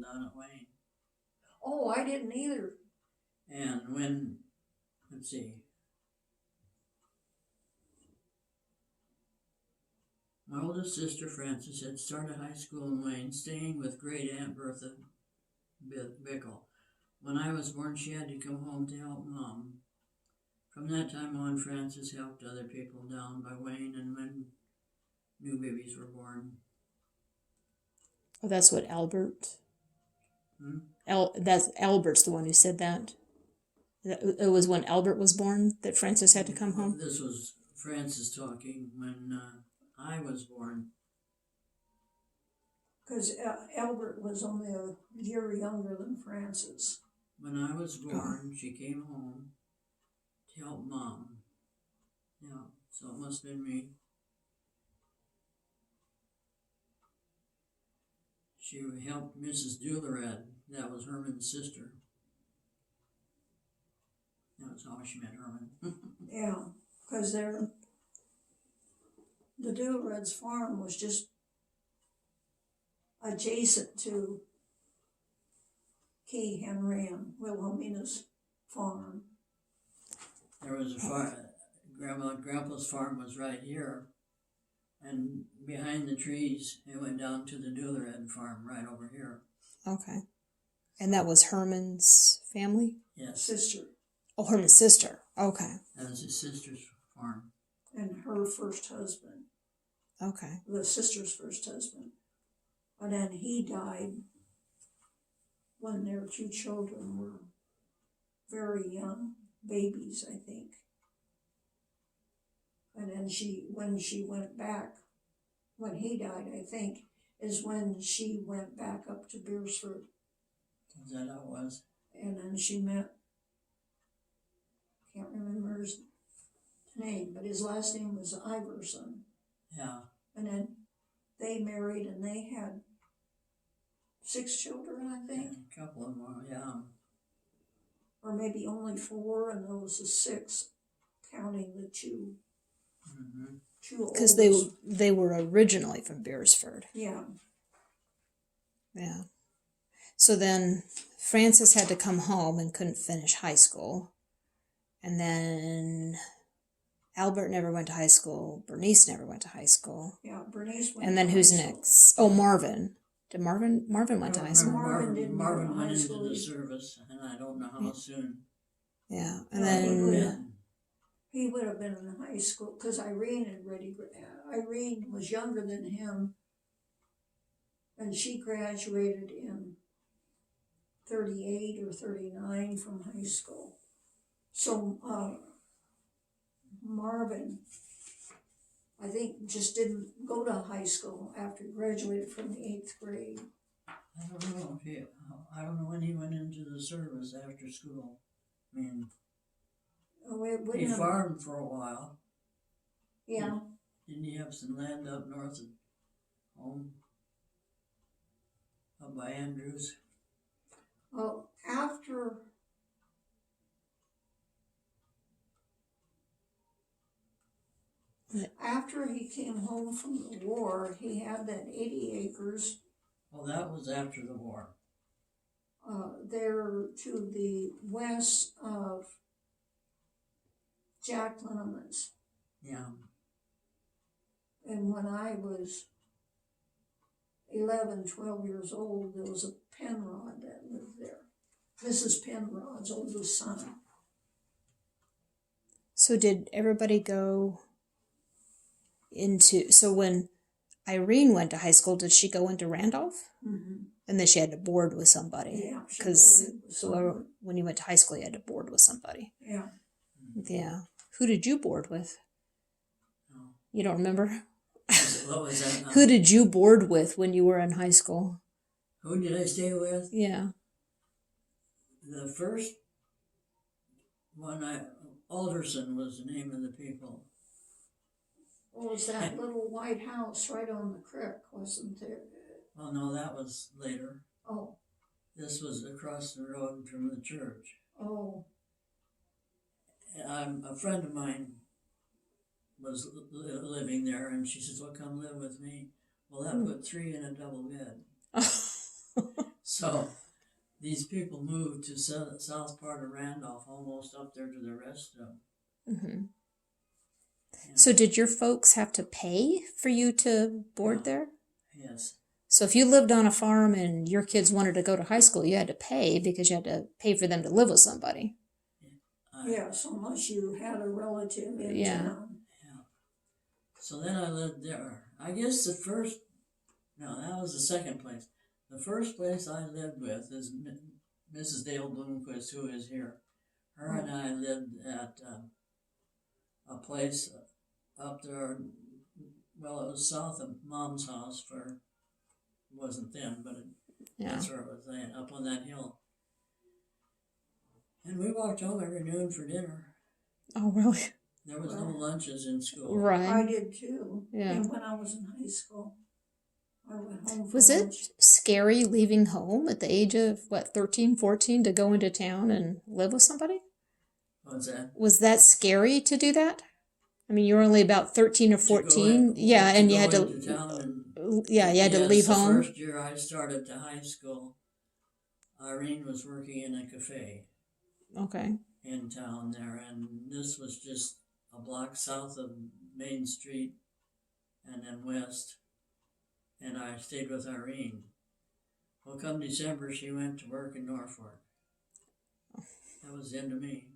down at Wayne. Oh, I didn't either. And when, let's see, my oldest sister Frances had started high school in Wayne, staying with great Aunt Bertha Bickle. When I was born, she had to come home to help Mom. From that time on, Frances helped other people down by Wayne, and when new babies were born. Oh, that's what Albert. Hmm? That's Albert's the one who said that. It was when Albert was born that Frances had to come home. This was Frances talking when I was born. Because Albert was only a year younger than Frances. When I was born, she came home to help Mom. Yeah, so it must have been me. She helped Mrs. Doolard. That was Herman's sister. That was how she met Herman. Yeah, because the Doolard's farm was just adjacent to Key Henry and Wilhelmina's farm. There was a farm. Grandma and Grandpa's farm was right here. And behind the trees, it went down to the Doolard farm right over here. Okay. And that was Herman's family? Yes. Sister. Oh, Herman's sister. Okay. That was his sister's farm. And her first husband. Okay. The sister's first husband. And then he died when their two children were very young, babies, I think. And then when she went back, when he died, I think, is when she went back up to Beersford. Is that how it was? And then she met, can't remember his name, but his last name was Iverson. Yeah. And then they married and they had 6 children, I think. A couple of them, yeah. Or maybe only 4, and those are 6, counting the 2. Mm-hmm. Because they were originally from Beersford. Yeah. Yeah. So then Frances had to come home and couldn't finish high school. And then Albert never went to high school. Bernice never went to high school. Yeah, Bernice went And then to who's high school. next? Oh, Marvin. Did Marvin went to high school? Marvin didn't Marvin go to went high into school. the service, and I don't know how soon. Yeah. And Yeah, then he would have been in high school, because Irene was younger than him, and she graduated in 38 or 39 from high school. So Marvin, I think, just didn't go to high school after he graduated from the 8th grade. I don't know. I don't know when he went into the service after school. I mean, he farmed for a while. Yeah. Didn't he have some land up north of home? Up by Andrews? Well, after he came home from the war, he had that 80 acres. Well, that was after the war. There to the west of Jack Linneman's. Yeah. And when I was 11, 12 years old, there was a Penrod that lived there. Mrs. Penrod's oldest son. so did everybody go into... So when Irene went to high school, did she go into Randolph? Mm-hmm. And then she had to board with somebody. Yeah, she Because boarded with somebody. when you went to high school, you had to board with somebody. Yeah. Yeah. Who did you board with? Oh. You don't remember? What was that? Who did you board with when you were in high school? Who did I stay with? Yeah. The first one, Alderson was the name of the people. What was that little white house right on the creek, wasn't there? Well, no, that was later. Oh. This was across the road from the church. Oh. A friend of mine was living there, and she says, well, come live with me. Well, that put 3 in a double bed. So these people moved to south part of Randolph, almost up there to the rest of them. Mm-hmm. Yeah. So did your folks have to pay for you to board Yeah. there? Yes. So if you lived on a farm and your kids wanted to go to high school, you had to pay because you had to pay for them to live with somebody. Yes, unless you had a relative in Yeah. town. Yeah. So then I lived there. I guess that was the second place. The first place I lived with is Mrs. Dale Bloomquist, who is here. Her and I lived at a place up there. Well, it was south of Mom's house it wasn't then, but that's where it was then, up on that hill. And we walked home every noon for dinner. Oh, really? There was no lunches in school. Right. I did too. Yeah. And when I was in high school, I went home for Was lunch. it scary leaving home at the age of, 13, 14 to go into town and live with somebody? What's that? Was that scary to do that? I mean, you were only about 13 or 14. Yeah, and you had to. You had to leave home. The first year I started to high school, Irene was working in a cafe. Okay. In town there, and this was just a block south of Main Street and then west, and I stayed with Irene. Well, come December, she went to work in Norfolk. That was the end of me.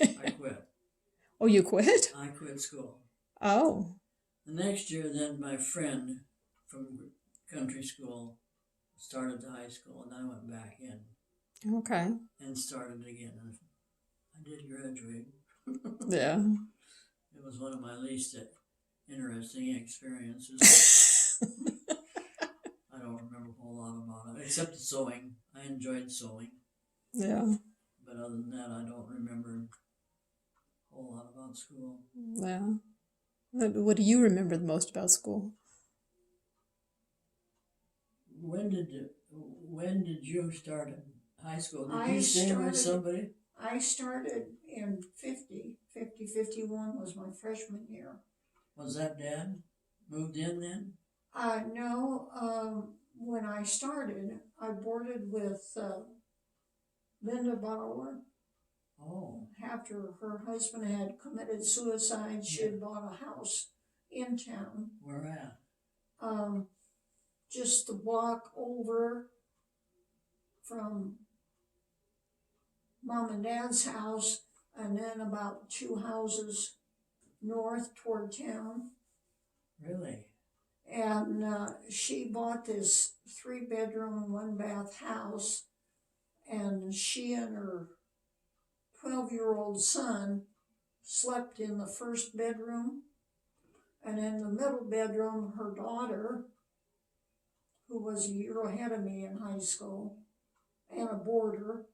I quit. Oh, you quit? I quit school. Oh. The next year, then my friend from country school started to high school, and I went back in. Okay. And started again. I did graduate. Yeah. It was one of my least interesting experiences. I don't remember a whole lot about it, except the sewing. I enjoyed sewing. Yeah. But other than that, I don't remember a whole lot about school. Yeah. What do you remember the most about school? When did you start in high school? Did you stay with somebody? I started in 51 was my freshman year. Was that Dad moved in then? No, when I started, I boarded with Linda Bauer. Oh. After her husband had committed suicide, she had bought a house in town. Where at? Just the block over from Mom and Dad's house, and then about 2 houses north toward town. Really? And she bought this 3-bedroom, 1-bath house, and she and her 12-year-old son slept in the first bedroom, and in the middle bedroom, her daughter, who was a year ahead of me in high school, and a boarder.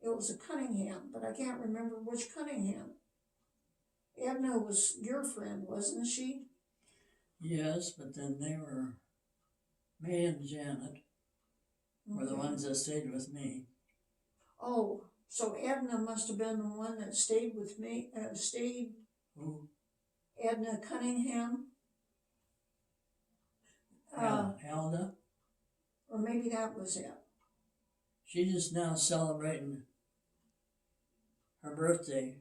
It was a Cunningham, but I can't remember which Cunningham. Edna was your friend, wasn't she? Yes, but then they were, May and Janet were the ones that stayed with me. Oh, so Edna must have been the one that stayed with me, Who? Edna Cunningham. Elda? Or maybe that was it. She's just now celebrating her birthday.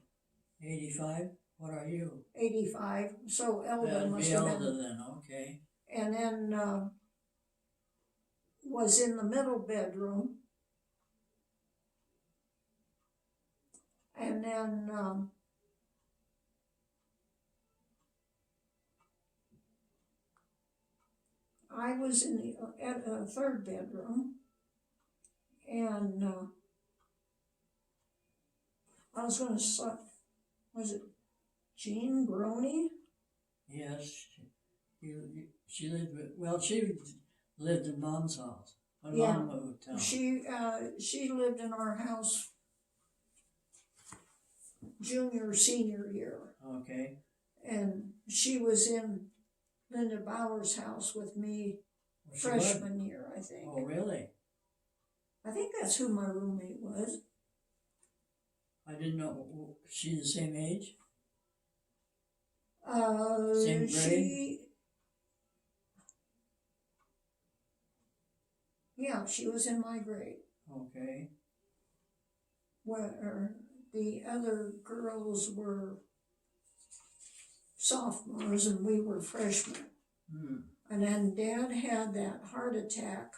85? What are you? 85. So Elda That'd must be have Elda been. then, okay. And then was in the middle bedroom. And then I was in the third bedroom, and I was going to select, was it Jean Groney? Yes, she lived in Mom's house when Mom moved down. She lived in our house junior, senior year. Okay. And she was in Linda Bauer's house with me freshman year, I think. Oh, really? I think that's who my roommate was. I didn't know. She the same age? Same grade? Yeah, she was in my grade. Okay. Where the other girls were sophomores and we were freshmen. Hmm. And then Dad had that heart attack,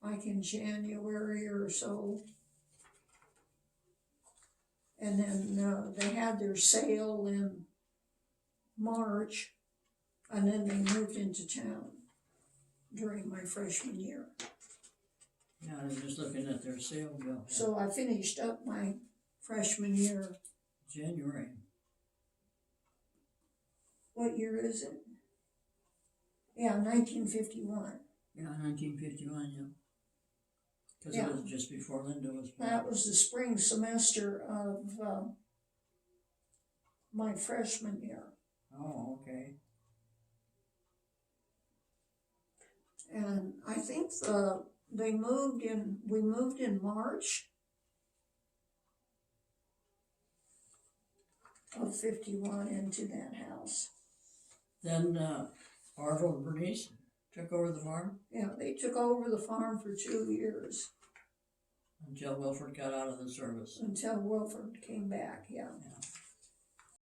like in January or so. And then they had their sale in March, and then they moved into town during my freshman year. Yeah, I was just looking at their sale bill. So I finished up my freshman year. January. What year is it? Yeah, 1951. Yeah, 1951, yeah. Because Yeah. it was just before Linda was born. That was the spring semester of my freshman year. Oh, okay. And I think we moved in March of 51 into that house. Then Arnold and Bernice took over the farm Yeah, they took over the farm for 2 years until Wilford got out of the service. until Wilford came back, yeah. Yeah.